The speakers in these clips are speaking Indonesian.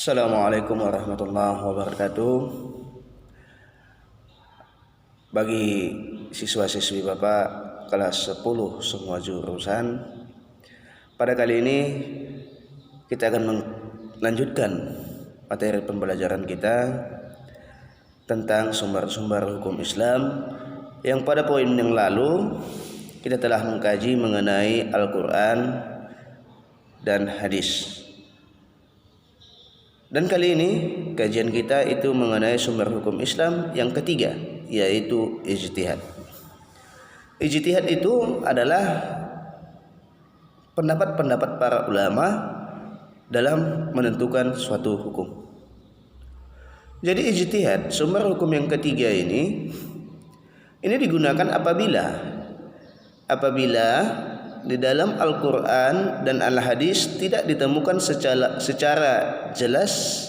Assalamualaikum warahmatullahi wabarakatuh. Bagi siswa-siswi Bapak kelas 10 semua jurusan, pada kali ini kita akan melanjutkan materi pembelajaran kita tentang sumber-sumber hukum Islam yang pada poin yang lalu kita telah mengkaji mengenai Al-Quran dan hadis. Dan kali ini kajian kita itu mengenai sumber hukum Islam yang ketiga, yaitu ijtihad. Ijtihad itu adalah pendapat-pendapat para ulama dalam menentukan suatu hukum. Jadi ijtihad, sumber hukum yang ketiga ini digunakan apabila di dalam Al-Quran dan Al-Hadis tidak ditemukan secara jelas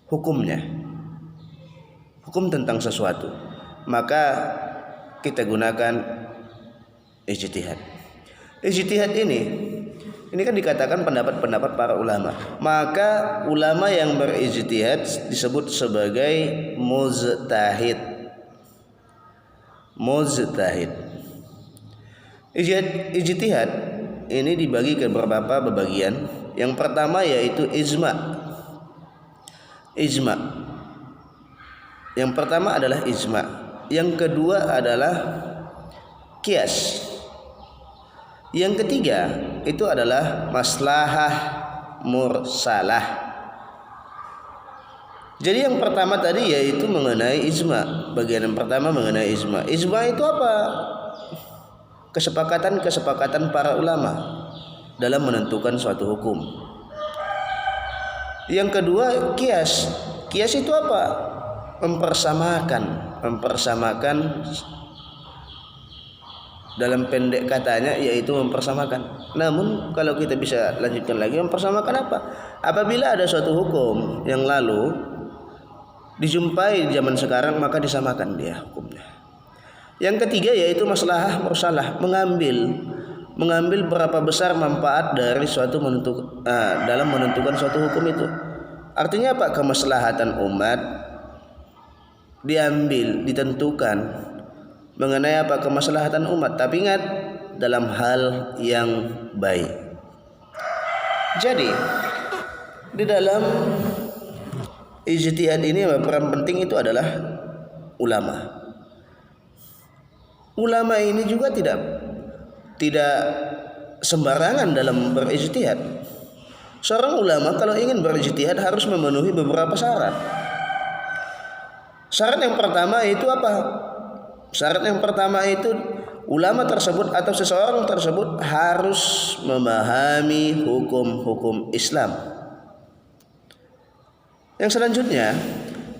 hukumnya, hukum tentang sesuatu, maka kita gunakan ijtihad. Ijtihad ini kan dikatakan pendapat-pendapat para ulama, maka ulama yang berijtihad disebut sebagai mujtahid. Ijtihad ini dibagi ke beberapa bagian. Yang pertama yaitu ijma. Yang pertama adalah ijma. Yang kedua adalah qiyas. Yang ketiga itu adalah maslahah mursalah. Jadi yang pertama tadi yaitu mengenai ijma. Bagian yang pertama mengenai ijma. Ijma itu apa? Kesepakatan para ulama dalam menentukan suatu hukum. Yang kedua qiyas. Qiyas itu apa? Mempersamakan dalam pendek katanya yaitu mempersamakan. Namun kalau kita bisa lanjutkan lagi, mempersamakan apa? Apabila ada suatu hukum yang lalu dijumpai di zaman sekarang, maka disamakan dia hukumnya. Yang ketiga yaitu maslahah mursalah, mengambil berapa besar manfaat dari suatu dalam menentukan suatu hukum itu. Artinya apa? Kemaslahatan umat ditentukan mengenai apa kemaslahatan umat, tapi ingat dalam hal yang baik. Jadi di dalam ijtihad ini peran penting itu adalah ulama. Ulama ini juga tidak sembarangan dalam berijtihad. Seorang ulama kalau ingin berijtihad harus memenuhi beberapa syarat. Syarat yang pertama itu apa? Syarat yang pertama itu ulama tersebut atau seseorang tersebut harus memahami hukum-hukum Islam. Yang selanjutnya,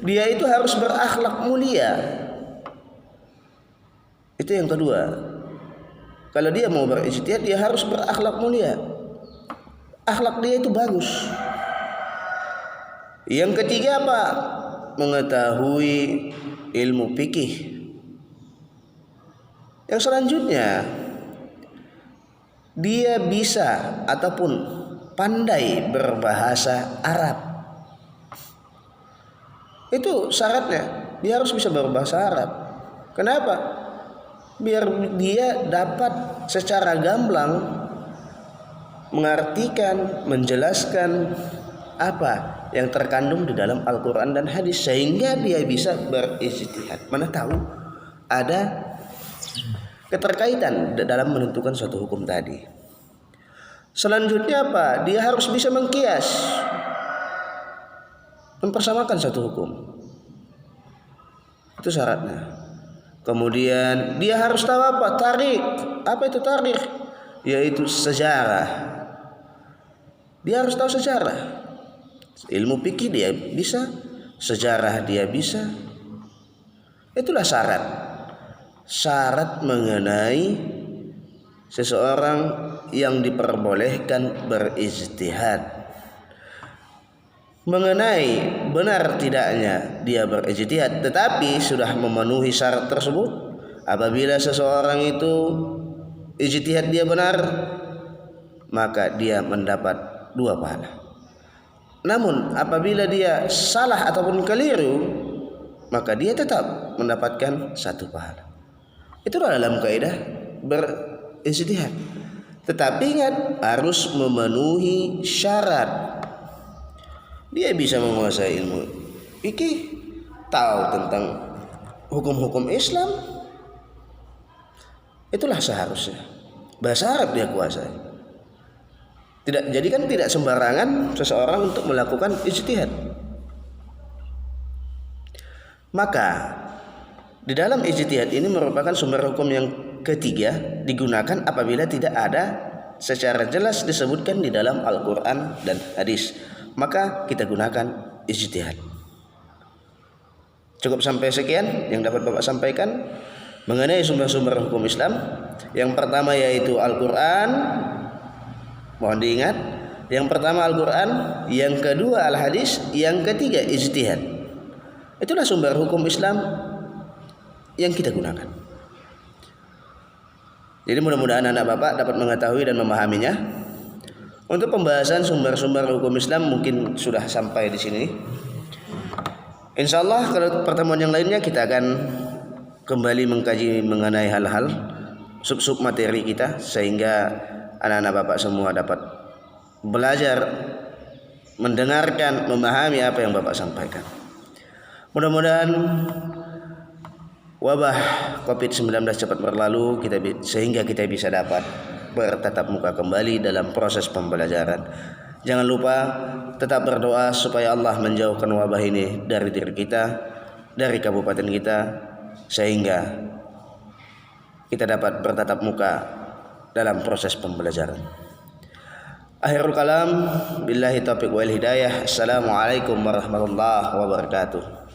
dia itu harus berakhlak mulia. Itu yang kedua. Kalau dia mau berijtihad, dia harus berakhlak mulia. Akhlak dia itu bagus. Yang ketiga apa? Mengetahui ilmu fikih. Yang selanjutnya, dia bisa ataupun pandai berbahasa Arab. Itu syaratnya. Dia harus bisa berbahasa Arab. Kenapa? Biar dia dapat secara gamblang mengartikan, menjelaskan apa yang terkandung di dalam Al-Quran dan hadis, sehingga dia bisa berijtihad. Mana tahu ada keterkaitan dalam menentukan suatu hukum tadi. Selanjutnya apa? Dia harus bisa mengkias, mempersamakan satu hukum. Itu syaratnya. Kemudian dia harus tahu apa? Tarikh. Apa itu tarikh? Yaitu sejarah. Dia harus tahu sejarah. Ilmu fikih dia bisa, sejarah dia bisa. Itulah syarat. Syarat mengenai seseorang yang diperbolehkan berijtihad. Mengenai benar tidaknya dia berijtihad, tetapi sudah memenuhi syarat tersebut. Apabila seseorang itu ijtihad dia benar, maka dia mendapat 2 pahala. Namun apabila dia salah ataupun keliru, maka dia tetap mendapatkan satu pahala. Itulah dalam kaidah berijtihad. Tetapi ingat, harus memenuhi syarat. Dia bisa menguasai ilmu fikih, tahu tentang hukum-hukum Islam. Itulah seharusnya. Bahasa Arab dia kuasai. Jadi kan tidak sembarangan seseorang untuk melakukan ijtihad. Maka di dalam ijtihad ini merupakan sumber hukum yang ketiga, digunakan apabila tidak ada secara jelas disebutkan di dalam Al-Quran dan hadis. Maka kita gunakan ijtihad. Cukup sampai sekian yang dapat Bapak sampaikan mengenai sumber-sumber hukum Islam. Yang pertama yaitu Al-Quran. Mohon diingat, yang pertama Al-Quran, yang kedua Al-Hadis, yang ketiga ijtihad. Itulah sumber hukum Islam yang kita gunakan. Jadi mudah-mudahan anak Bapak dapat mengetahui dan memahaminya. Untuk pembahasan sumber-sumber hukum Islam mungkin sudah sampai di sini. Insyaallah kalau pertemuan yang lainnya kita akan kembali mengkaji mengenai hal-hal sub-sub materi kita, sehingga anak-anak Bapak semua dapat belajar, mendengarkan, memahami apa yang Bapak sampaikan. Mudah-mudahan wabah COVID-19 cepat berlalu sehingga kita bisa dapat bertatap muka kembali dalam proses pembelajaran. Jangan lupa tetap berdoa supaya Allah menjauhkan wabah ini dari diri kita, dari kabupaten kita, sehingga kita dapat bertatap muka dalam proses pembelajaran. Akhirul kalam, billahi taufiq wal hidayah. Assalamualaikum warahmatullahi wabarakatuh.